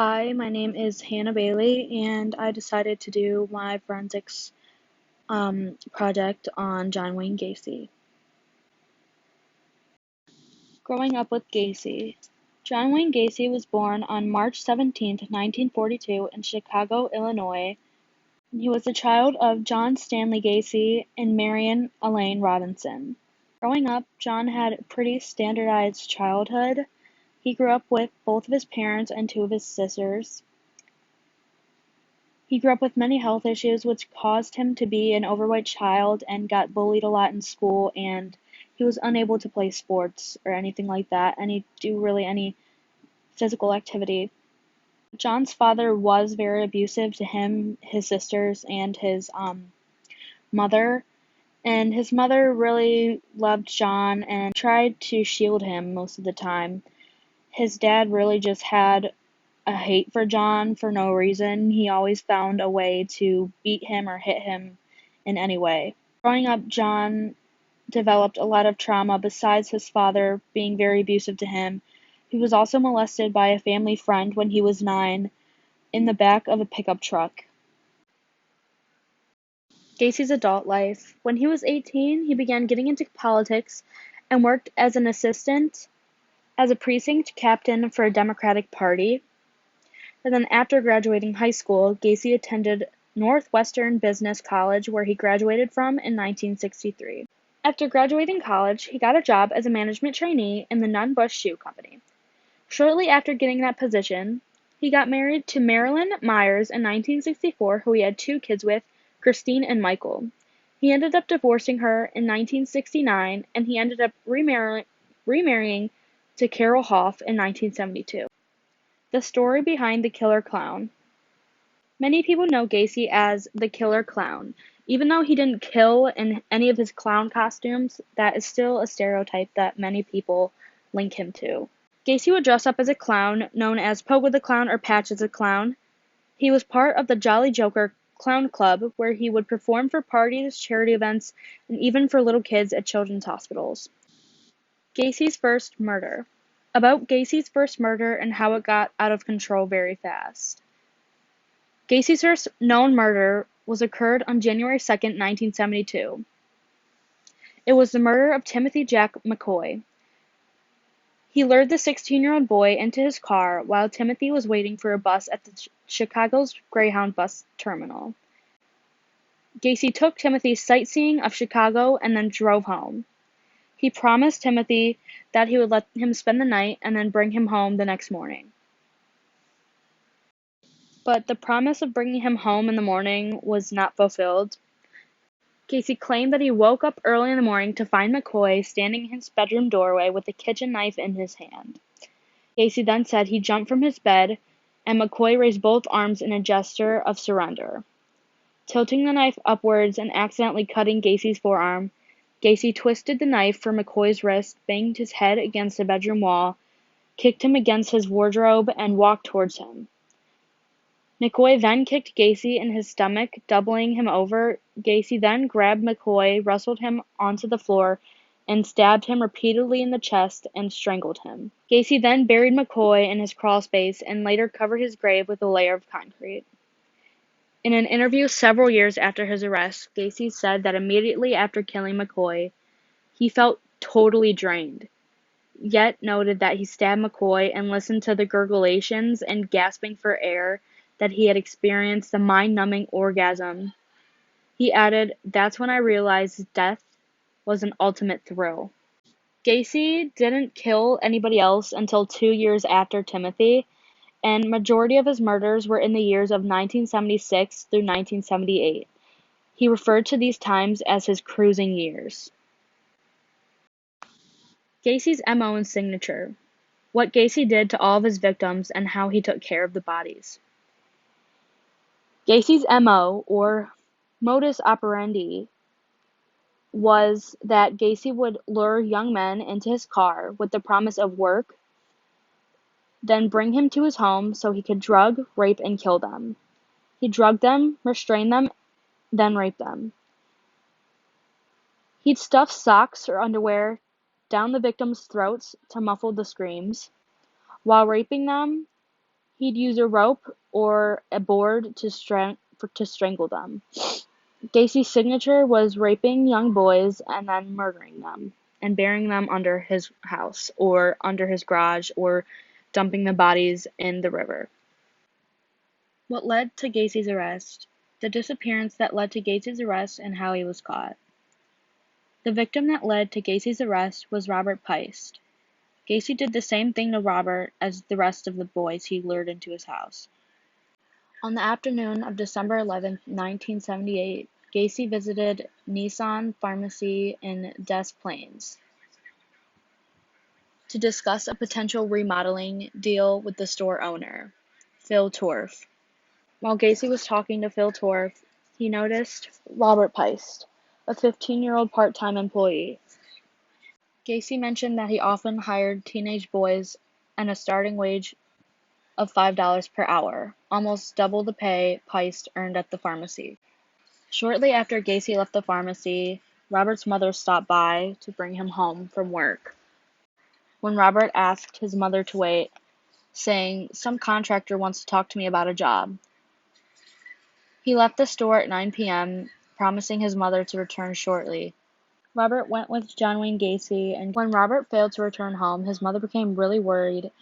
Hi, my name is Hannah Bailey, and I decided to do my forensics project on John Wayne Gacy. Growing up with Gacy. John Wayne Gacy was born on March 17, 1942, in Chicago, Illinois. He was the child of John Stanley Gacy and Marion Elaine Robinson. Growing up, John had a pretty standardized childhood. He grew up with both of his parents and two of his sisters. He grew up with many health issues which caused him to be an overweight child and got bullied a lot in school, and he was unable to play sports or anything like that, any physical activity. John's father was very abusive to him, his sisters, and his mother, and his mother really loved John and tried to shield him most of the time. His dad really just had a hate for John for no reason. He always found a way to beat him or hit him in any way. Growing up, John developed a lot of trauma besides his father being very abusive to him. He was also molested by a family friend when he was 9 in the back of a pickup truck. Gacy's adult life. When he was 18, he began getting into politics and worked as an assistant as a precinct captain for a Democratic Party. And then after graduating high school, Gacy attended Northwestern Business College, where he graduated from in 1963. After graduating college, he got a job as a management trainee in the Nunn Bush Shoe Company. Shortly after getting that position, he got married to Marilyn Myers in 1964, who he had 2 kids with, Christine and Michael. He ended up divorcing her in 1969, and he ended up remarrying to Carol Hoff in 1972. The story behind the Killer Clown. Many people know Gacy as the Killer Clown. Even though he didn't kill in any of his clown costumes, that is still a stereotype that many people link him to. Gacy would dress up as a clown, known as Pogo the Clown or Patch as a Clown. He was part of the Jolly Joker Clown Club, where he would perform for parties, charity events, and even for little kids at children's hospitals. Gacy's first murder. About Gacy's first murder and how it got out of control very fast. Gacy's first known murder was occurred on January 2nd, 1972. It was the murder of Timothy Jack McCoy. He lured the 16-year-old boy into his car while Timothy was waiting for a bus at the Chicago's Greyhound bus terminal. Gacy took Timothy sightseeing of Chicago and then drove home. He promised Timothy that he would let him spend the night and then bring him home the next morning. But the promise of bringing him home in the morning was not fulfilled. Gacy claimed that he woke up early in the morning to find McCoy standing in his bedroom doorway with a kitchen knife in his hand. Gacy then said he jumped from his bed, and McCoy raised both arms in a gesture of surrender. Tilting the knife upwards and accidentally cutting Gacy's forearm, Gacy twisted the knife from McCoy's wrist, banged his head against the bedroom wall, kicked him against his wardrobe, and walked towards him. McCoy then kicked Gacy in his stomach, doubling him over. Gacy then grabbed McCoy, wrestled him onto the floor, and stabbed him repeatedly in the chest and strangled him. Gacy then buried McCoy in his crawl space and later covered his grave with a layer of concrete. In an interview several years after his arrest, Gacy said that immediately after killing McCoy, he felt totally drained, yet noted that he stabbed McCoy and listened to the gurgulations and gasping for air that he had experienced the mind-numbing orgasm. He added, "That's when I realized death was an ultimate thrill." Gacy didn't kill anybody else until 2 years after Timothy, and majority of his murders were in the years of 1976 through 1978. He referred to these times as his cruising years. Gacy's MO and signature. What Gacy did to all of his victims and how he took care of the bodies. Gacy's MO, or modus operandi, was that Gacy would lure young men into his car with the promise of work, then bring him to his home so he could drug, rape, and kill them. He drugged them, restrained them, then raped them. He'd stuff socks or underwear down the victims' throats to muffle the screams. While raping them, He'd use a rope or a board to strangle them. Gacy's signature was raping young boys and then murdering them and burying them under his house or under his garage or dumping the bodies in the river. What led to Gacy's arrest? The disappearance that led to Gacy's arrest and how he was caught. The victim that led to Gacy's arrest was Robert Peist. Gacy did the same thing to Robert as the rest of the boys he lured into his house. On the afternoon of December 11, 1978, Gacy visited Nissan Pharmacy in Des Plaines to discuss a potential remodeling deal with the store owner, Phil Torf. While Gacy was talking to Phil Torf, he noticed Robert Peist, a 15-year-old part-time employee. Gacy mentioned that he often hired teenage boys and a starting wage of $5 per hour, almost double the pay Peist earned at the pharmacy. Shortly after Gacy left the pharmacy, Robert's mother stopped by to bring him home from work. When Robert asked his mother to wait, saying, "Some contractor wants to talk to me about a job," he left the store at 9 p.m., promising his mother to return shortly. Robert went with John Wayne Gacys, and when Robert failed to return home, his mother became really worried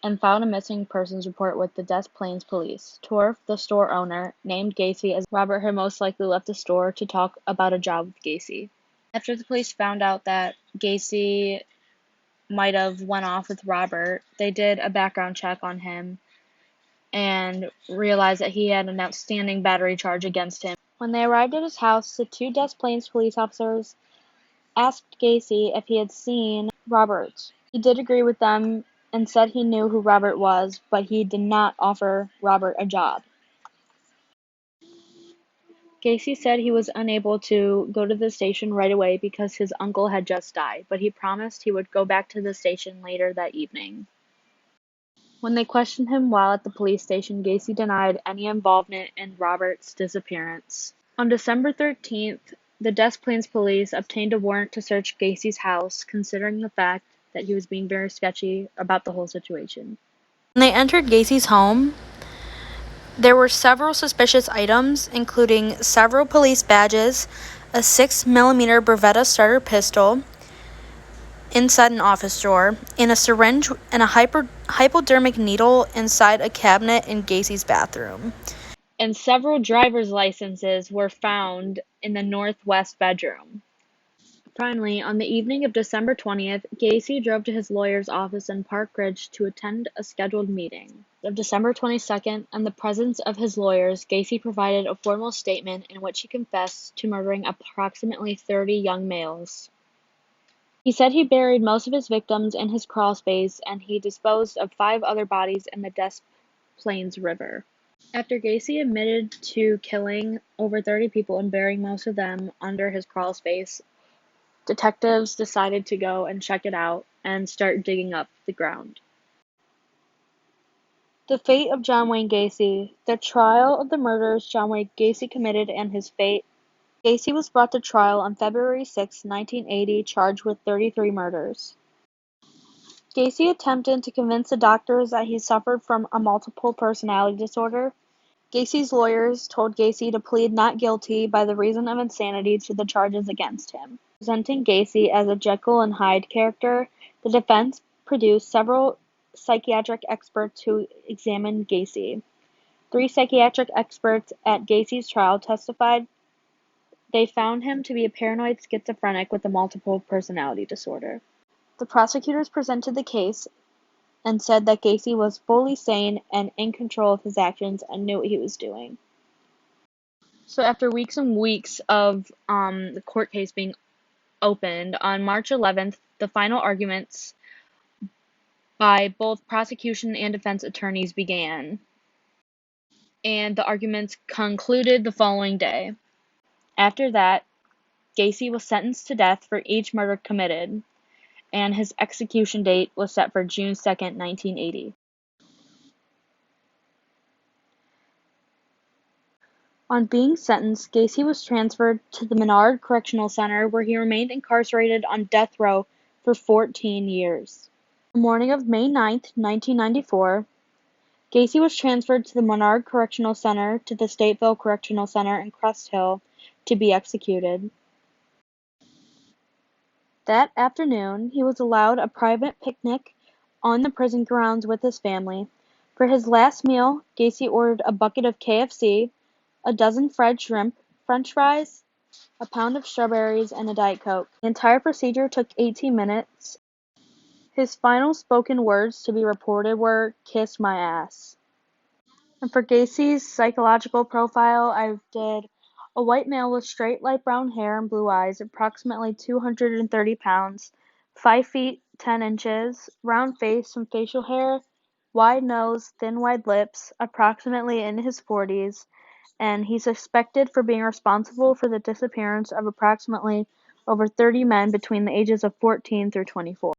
and filed a missing persons report with the Des Plaines police. Torf, the store owner, named Gacy as Robert had most likely left the store to talk about a job with Gacy. After the police found out that Gacy might have went off with Robert, they did a background check on him and realized that he had an outstanding battery charge against him. When they arrived at his house, the two Des Plaines police officers asked Gacy if he had seen Robert. He did agree with them and said he knew who Robert was, but he did not offer Robert a job. Gacy said he was unable to go to the station right away because his uncle had just died, but he promised he would go back to the station later that evening. When they questioned him while at the police station, Gacy denied any involvement in Robert's disappearance. On December 13th, the Des Plaines police obtained a warrant to search Gacy's house, considering the fact that he was being very sketchy about the whole situation. When they entered Gacy's home, there were several suspicious items, including several police badges, a 6mm Beretta starter pistol inside an office drawer, and a syringe and a hypodermic needle inside a cabinet in Gacy's bathroom. And several driver's licenses were found in the northwest bedroom. Finally, on the evening of December 20th, Gacy drove to his lawyer's office in Park Ridge to attend a scheduled meeting. On December 22nd, in the presence of his lawyers, Gacy provided a formal statement in which he confessed to murdering approximately 30 young males. He said he buried most of his victims in his crawl space, and he disposed of 5 other bodies in the Des Plaines River. After Gacy admitted to killing over 30 people and burying most of them under his crawl space, detectives decided to go and check it out and start digging up the ground. The fate of John Wayne Gacy. The trial of the murders John Wayne Gacy committed and his fate. Gacy was brought to trial on February 6, 1980, charged with 33 murders. Gacy attempted to convince the doctors that he suffered from a multiple personality disorder. Gacy's lawyers told Gacy to plead not guilty by the reason of insanity to the charges against him. Presenting Gacy as a Jekyll and Hyde character, the defense produced several psychiatric experts who examined Gacy. 3 psychiatric experts at Gacy's trial testified they found him to be a paranoid schizophrenic with a multiple personality disorder. The prosecutors presented the case and said that Gacy was fully sane and in control of his actions and knew what he was doing. So after weeks and weeks of the court case being opened, on March 11th, the final arguments by both prosecution and defense attorneys began, and the arguments concluded the following day. After that, Gacy was sentenced to death for each murder committed, and his execution date was set for June 2nd, 1980. On being sentenced, Gacy was transferred to the Menard Correctional Center, where he remained incarcerated on death row for 14 years. On the morning of May 9, 1994, Gacy was transferred to the Menard Correctional Center to the Stateville Correctional Center in Crest Hill to be executed. That afternoon, he was allowed a private picnic on the prison grounds with his family. For his last meal, Gacy ordered a bucket of KFC, a dozen fried shrimp, French fries, a pound of strawberries, and a Diet Coke. The entire procedure took 18 minutes. His final spoken words to be reported were, "Kiss my ass." And for Gacy's psychological profile, I did a white male with straight light brown hair and blue eyes, approximately 230 pounds, 5 feet 10 inches, round face and facial hair, wide nose, thin wide lips, approximately in his 40s, and he's suspected for being responsible for the disappearance of approximately over 30 men between the ages of 14 through 24.